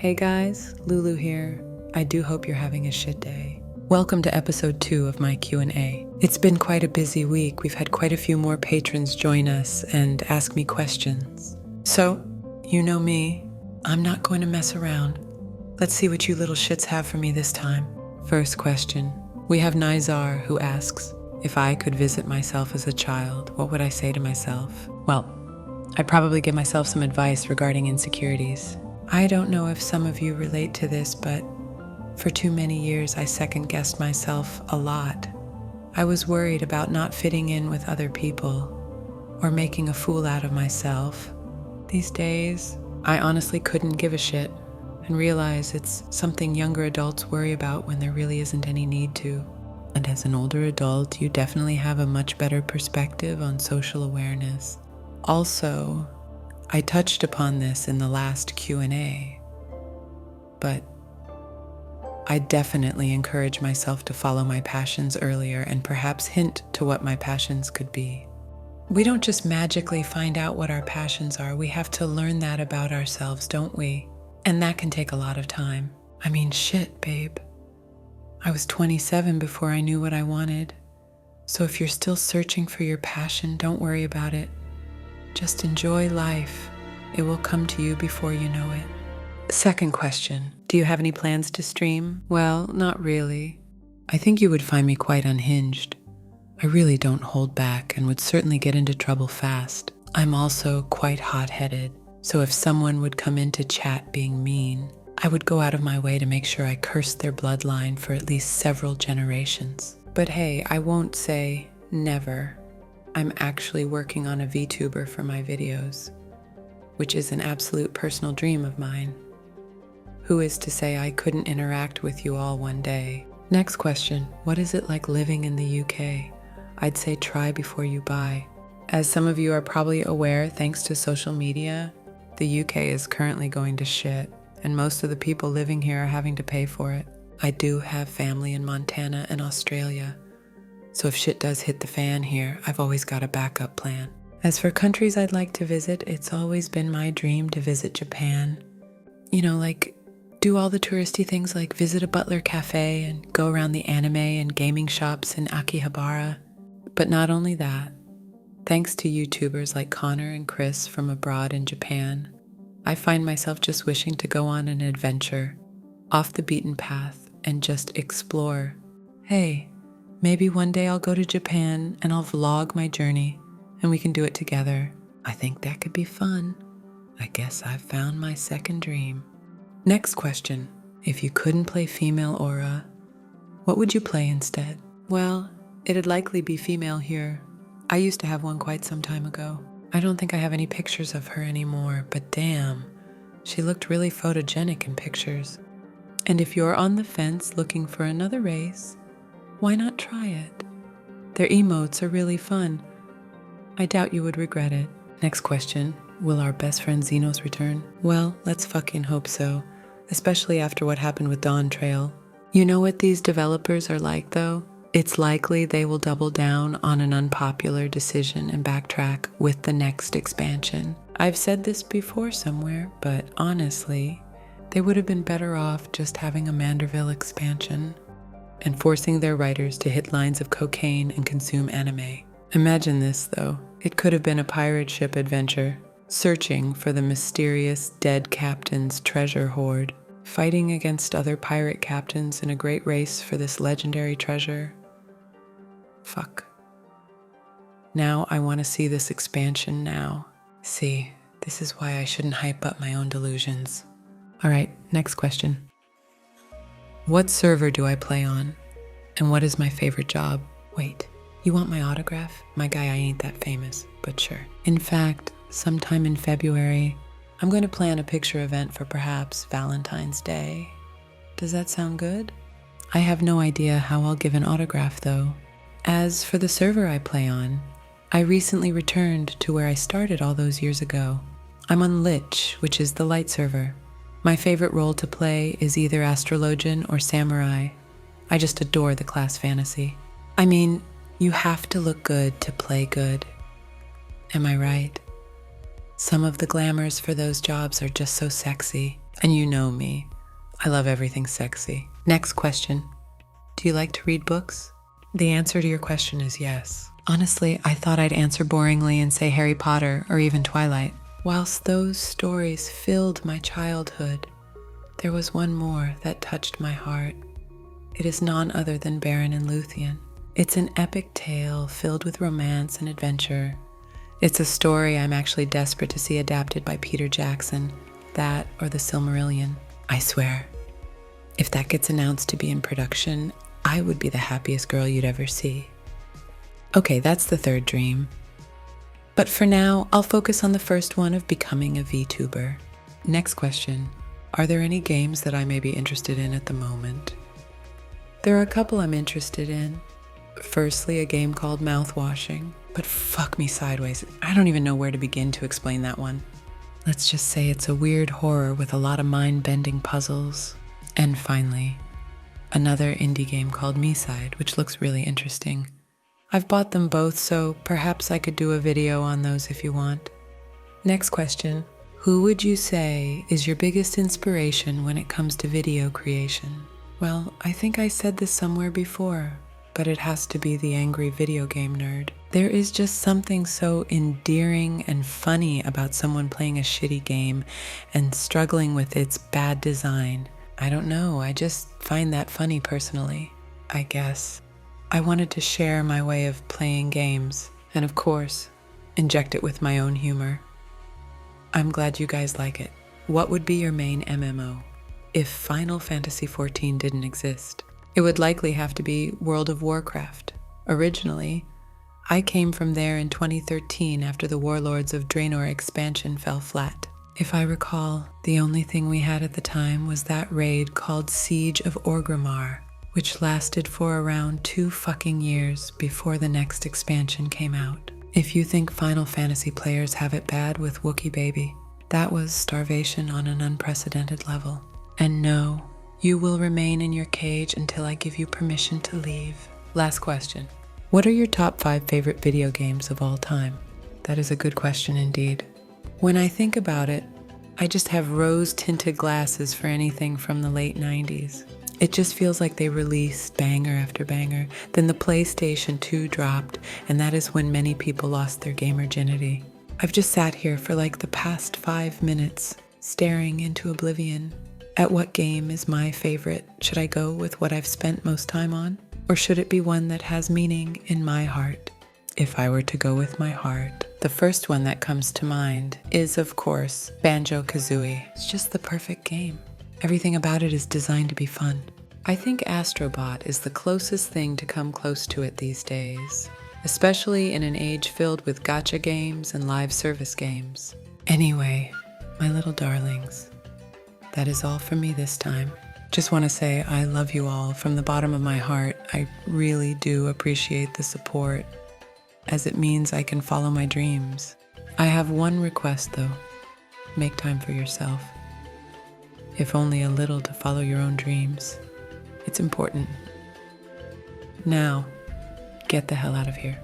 Hey guys, LuLu here. I do hope you're having a shit day. Welcome to episode 2 of my Q&A. It's been quite a busy week. We've had quite a few more patrons join us and ask me questions. So, you know me, I'm not going to mess around. Let's see what you little shits have for me this time. First question. We have Nizar who asks, if I could visit myself as a child, what would I say to myself? Well, I'd probably give myself some advice regarding insecurities. I don't know if some of you relate to this, but for too many years I second-guessed myself a lot. I was worried about not fitting in with other people or making a fool out of myself. These days, I honestly couldn't give a shit and realize it's something younger adults worry about when there really isn't any need to. And as an older adult, you definitely have a much better perspective on social awareness. Also, I touched upon this in the last Q&A, but I definitely encourage myself to follow my passions earlier and perhaps hint to what my passions could be. We don't just magically find out what our passions are. We have to learn that about ourselves, don't we? And that can take a lot of time. I mean, shit, babe. I was 27 before I knew what I wanted. So if you're still searching for your passion, don't worry about it. Just enjoy life. It will come to you before you know it. Second question. Do you have any plans to stream? Well, not really. I think you would find me quite unhinged. I really don't hold back and would certainly get into trouble fast. I'm also quite hot-headed, so if someone would come into chat being mean, I would go out of my way to make sure I cursed their bloodline for at least several generations. But hey, I won't say never. I'm actually working on a VTuber for my videos, which is an absolute personal dream of mine. Who is to say I couldn't interact with you all one day? Next question. What is it like living in the UK? I'd say try before you buy. As some of you are probably aware, thanks to social media, the UK is currently going to shit, and most of the people living here are having to pay for it. I do have family in Montana and Australia, so if shit does hit the fan here, I've always got a backup plan. As for countries I'd like to visit, it's always been my dream to visit Japan. You know, like do all the touristy things like visit a butler cafe and go around the anime and gaming shops in Akihabara. But not only that, thanks to YouTubers like Connor and Chris from abroad in Japan, I find myself just wishing to go on an adventure, off the beaten path, and just explore. Hey, maybe one day I'll go to Japan and I'll vlog my journey and we can do it together. I think that could be fun. I guess I've found my second dream. Next question. If you couldn't play female aura, what would you play instead? Well, it'd likely be female here. I used to have one quite some time ago. I don't think I have any pictures of her anymore, but damn, she looked really photogenic in pictures. And if you're on the fence looking for another race, why not try it? Their emotes are really fun. I doubt you would regret it. Next question. Will our best friend Xenos return? Well, let's fucking hope so, especially after what happened with Dawn Trail. You know what these developers are like though? It's likely they will double down on an unpopular decision and backtrack with the next expansion. I've said this before somewhere, but honestly, they would have been better off just having a Manderville expansion and forcing their writers to hit lines of cocaine and consume anime. Imagine this though. It could have been a pirate ship adventure, searching for the mysterious dead captain's treasure hoard, fighting against other pirate captains in a great race for this legendary treasure. Fuck. Now I want to see this expansion now. See, this is why I shouldn't hype up my own delusions. Alright, next question. What server do I play on? And what is my favorite job? Wait, you want my autograph? My guy, I ain't that famous, but sure. In fact, sometime in February, I'm going to plan a picture event for perhaps Valentine's Day. Does that sound good? I have no idea how I'll give an autograph though. As for the server I play on, I recently returned to where I started all those years ago. I'm on Lich, which is the light server. My favorite role to play is either astrologian or samurai. I just adore the class fantasy. I mean, you have to look good to play good. Am I right? Some of the glamours for those jobs are just so sexy. And you know me. I love everything sexy. Next question. Do you like to read books? The answer to your question is yes. Honestly, I thought I'd answer boringly and say Harry Potter or even Twilight. Whilst those stories filled my childhood, there was one more that touched my heart. It is none other than Baron and Luthien. It's an epic tale filled with romance and adventure. It's a story I'm actually desperate to see adapted by Peter Jackson, that or the Silmarillion. I swear, if that gets announced to be in production, I would be the happiest girl you'd ever see. Okay, that's the third dream. But for now, I'll focus on the first one of becoming a VTuber. Next question. Are there any games that I may be interested in at the moment? There are a couple I'm interested in. Firstly, a game called Mouthwashing. But fuck me sideways, I don't even know where to begin to explain that one. Let's just say it's a weird horror with a lot of mind-bending puzzles. And finally, another indie game called Me-Side, which looks really interesting. I've bought them both, so perhaps I could do a video on those if you want. Next question. Who would you say is your biggest inspiration when it comes to video creation? Well, I think I said this somewhere before, but it has to be the angry video game nerd. There is just something so endearing and funny about someone playing a shitty game and struggling with its bad design. I don't know, I just find that funny personally, I guess. I wanted to share my way of playing games, and of course, inject it with my own humor. I'm glad you guys like it. What would be your main MMO if Final Fantasy XIV didn't exist? It would likely have to be World of Warcraft. Originally, I came from there in 2013 after the Warlords of Draenor expansion fell flat. If I recall, the only thing we had at the time was that raid called Siege of Orgrimmar, which lasted for around 2 fucking years before the next expansion came out. If you think Final Fantasy players have it bad with Wookiee Baby, that was starvation on an unprecedented level. And no, you will remain in your cage until I give you permission to leave. Last question. What are your top 5 favorite video games of all time? That is a good question indeed. When I think about it, I just have rose-tinted glasses for anything from the late 90s. It just feels like they released banger after banger. Then the PlayStation 2 dropped, and that is when many people lost their gamerginity. I've just sat here for like the past 5 minutes, staring into oblivion. At what game is my favorite? Should I go with what I've spent most time on? Or should it be one that has meaning in my heart? If I were to go with my heart, the first one that comes to mind is, of course, Banjo-Kazooie. It's just the perfect game. Everything about it is designed to be fun. I think Astrobot is the closest thing to come close to it these days, especially in an age filled with gacha games and live service games. Anyway, my little darlings, that is all from me this time. Just want to say I love you all from the bottom of my heart. I really do appreciate the support, as it means I can follow my dreams. I have one request though. Make time for yourself. If only a little to follow your own dreams. It's important. Now, get the hell out of here.